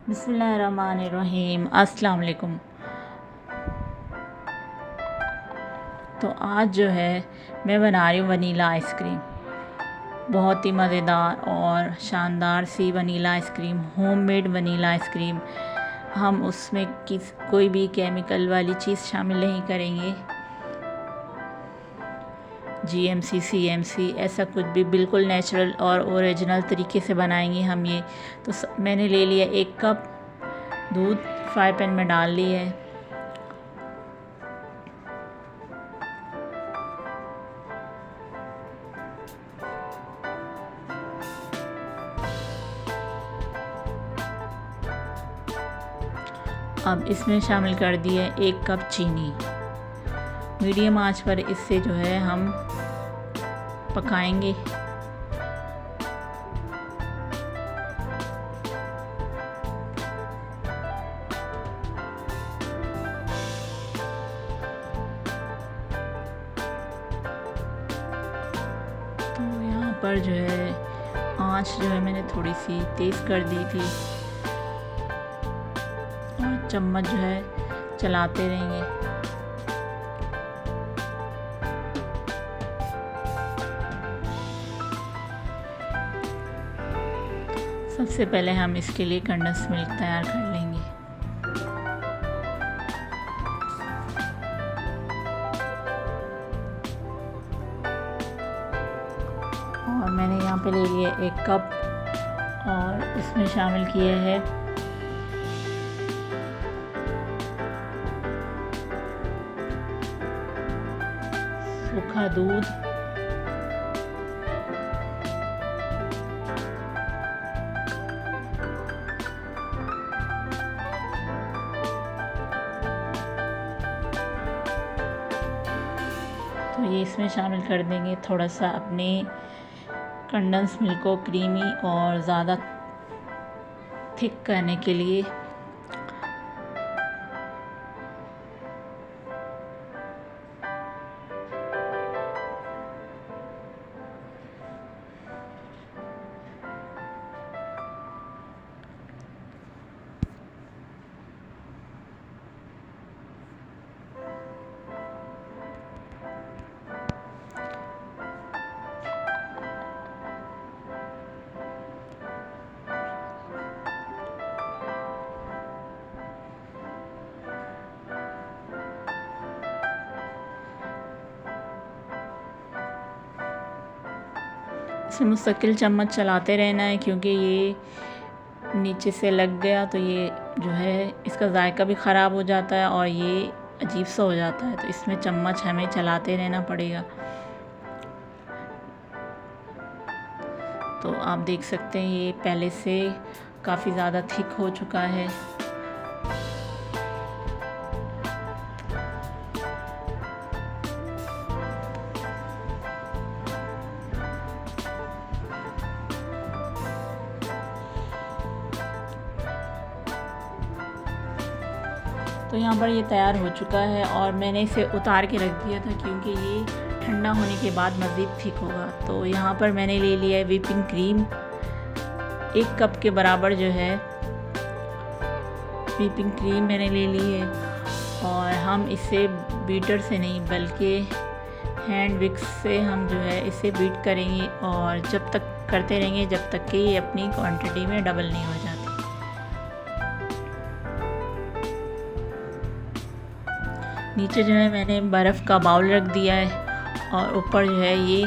बिस्मिल्लाहिर्रहमानिर्रहीम। अस्सलाम वालेकुम। तो आज जो है मैं बना रही हूँ वनीला आइसक्रीम। बहुत ही मज़ेदार और शानदार सी vanilla ice cream, homemade vanilla ice cream. हम उसमें कोई भी केमिकल वाली चीज़ शामिल नहीं करेंगे, जीएमसी सीएमसी ऐसा कुछ भी, बिल्कुल नेचुरल और ओरिजिनल तरीके से बनाएंगे हम ये। तो मैंने ले लिया 1 कप दूध, फ्राई पैन में डाल ली है। अब इसमें शामिल कर दिए 1 कप चीनी। मीडियम आंच पर इससे जो है हम पकाएंगे। तो यहाँ पर जो है आंच जो है मैंने थोड़ी सी तेज़ कर दी थी और चम्मच जो है चलाते रहेंगे। सबसे पहले हम इसके लिए कंडेंस मिल्क तैयार कर लेंगे। और मैंने यहाँ पे ले लिया 1 कप और इसमें शामिल किए हैं सूखा दूध, तो ये इसमें शामिल कर देंगे थोड़ा सा अपने कंडेंस मिल्क को क्रीमी और ज़्यादा थिक करने के लिए। इसे मुस्तकिल चम्मच चलाते रहना है, क्योंकि ये नीचे से लग गया तो ये जो है इसका जायका भी ख़राब हो जाता है और ये अजीब सा हो जाता है। तो इसमें चम्मच हमें चलाते रहना पड़ेगा। तो आप देख सकते हैं ये पहले से काफ़ी ज़्यादा थिक हो चुका है। तो यहाँ पर ये तैयार हो चुका है और मैंने इसे उतार के रख दिया था, क्योंकि ये ठंडा होने के बाद मज़ीद थिक होगा। तो यहाँ पर मैंने ले लिया है व्हिपिंग क्रीम, 1 कप के बराबर जो है व्हिपिंग क्रीम मैंने ले ली है। और हम इसे बीटर से नहीं बल्कि हैंड विक्स से हम जो है इसे बीट करेंगे और जब तक करते रहेंगे जब तक कि ये अपनी क्वांटिटी में डबल नहीं हो जाती। नीचे जो है मैंने बर्फ़ का बाउल रख दिया है और ऊपर जो है ये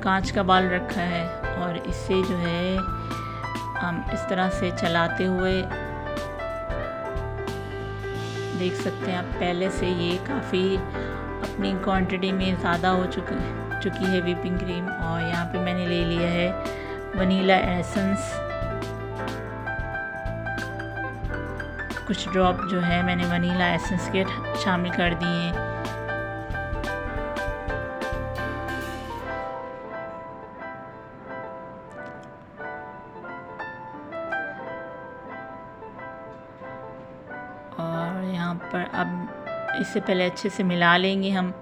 कांच का बाउल रखा है और इससे जो है हम इस तरह से चलाते हुए देख सकते हैं आप, पहले से ये काफ़ी अपनी क्वांटिटी में ज़्यादा हो चुकी है व्हिपिंग क्रीम। और यहाँ पे मैंने ले लिया है वनीला एसेंस, कुछ ड्रॉप जो है मैंने वनीला एसेंस के शामिल कर दिए हैं। और यहाँ पर अब इससे पहले अच्छे से मिला लेंगे हम।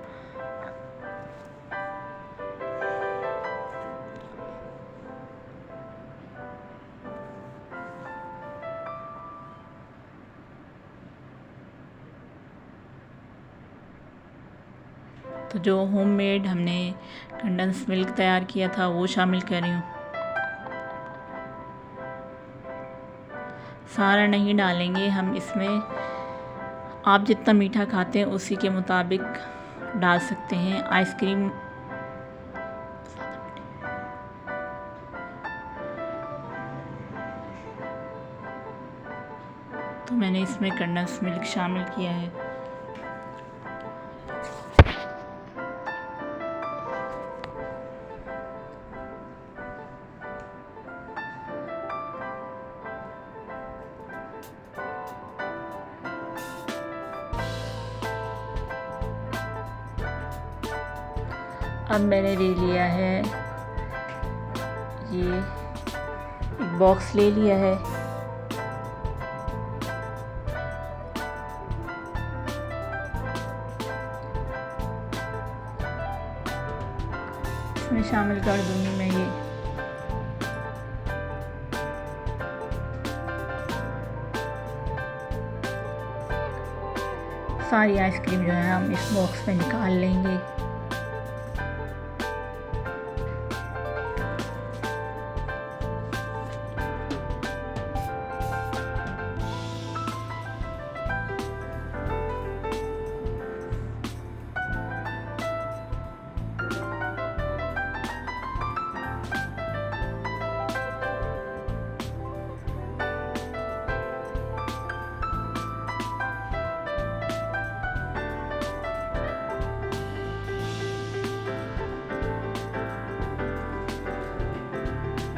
तो जो होममेड हमने कंडेंस मिल्क तैयार किया था वो शामिल कर रही हूँ। सारा नहीं डालेंगे हम इसमें, आप जितना मीठा खाते हैं उसी के मुताबिक डाल सकते हैं। आइसक्रीम तो मैंने इसमें कंडेंस मिल्क शामिल किया है। अब मैंने ले लिया है, ये एक बॉक्स ले लिया है। इसमें शामिल कर दूंगी मैं ये सारी आइसक्रीम जो है हम इस बॉक्स में निकाल लेंगे।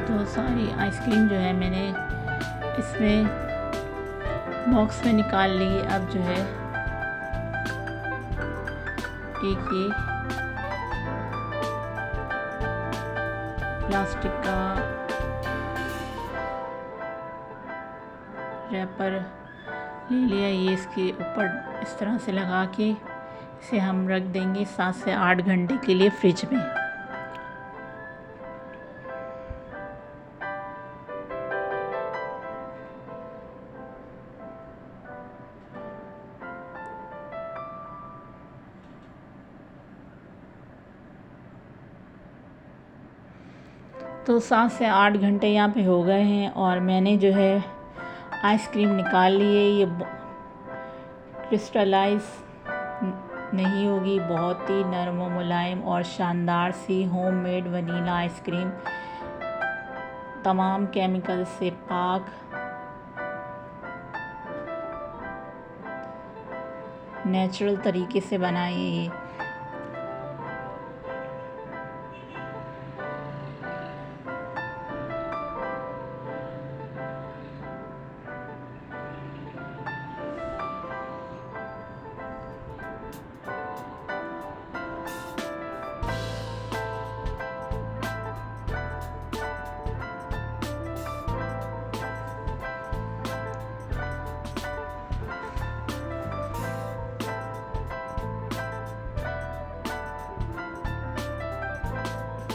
तो सारी आइसक्रीम जो है मैंने इसमें बॉक्स में निकाल ली। अब जो है एक ये प्लास्टिक का रैपर ले लिया, ये इसके ऊपर इस तरह से लगा के इसे हम रख देंगे 7 से 8 घंटे के लिए फ्रिज में। तो 7 से 8 घंटे यहाँ पे हो गए हैं और मैंने जो है आइसक्रीम निकाल ली है। ये क्रिस्टलाइज नहीं होगी, बहुत ही नरम व मुलायम और शानदार सी होममेड वनीला आइसक्रीम, तमाम केमिकल से पाक, नेचुरल तरीके से बनाई है ये।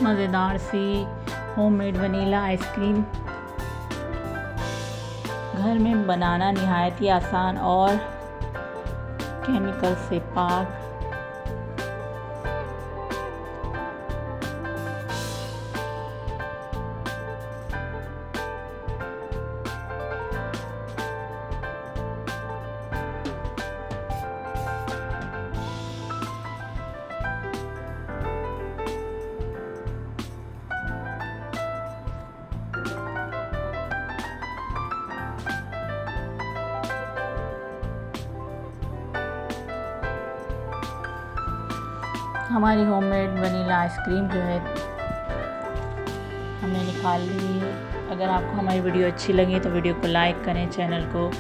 मज़ेदार सी होममेड वनीला आइसक्रीम घर में बनाना निहायत ही आसान और केमिकल से पाक। हमारी होममेड वनीला आइसक्रीम जो है हमने निकाल ली है। अगर आपको हमारी वीडियो अच्छी लगी तो वीडियो को लाइक करें, चैनल को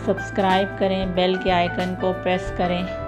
सब्सक्राइब करें, बेल के आइकन को प्रेस करें।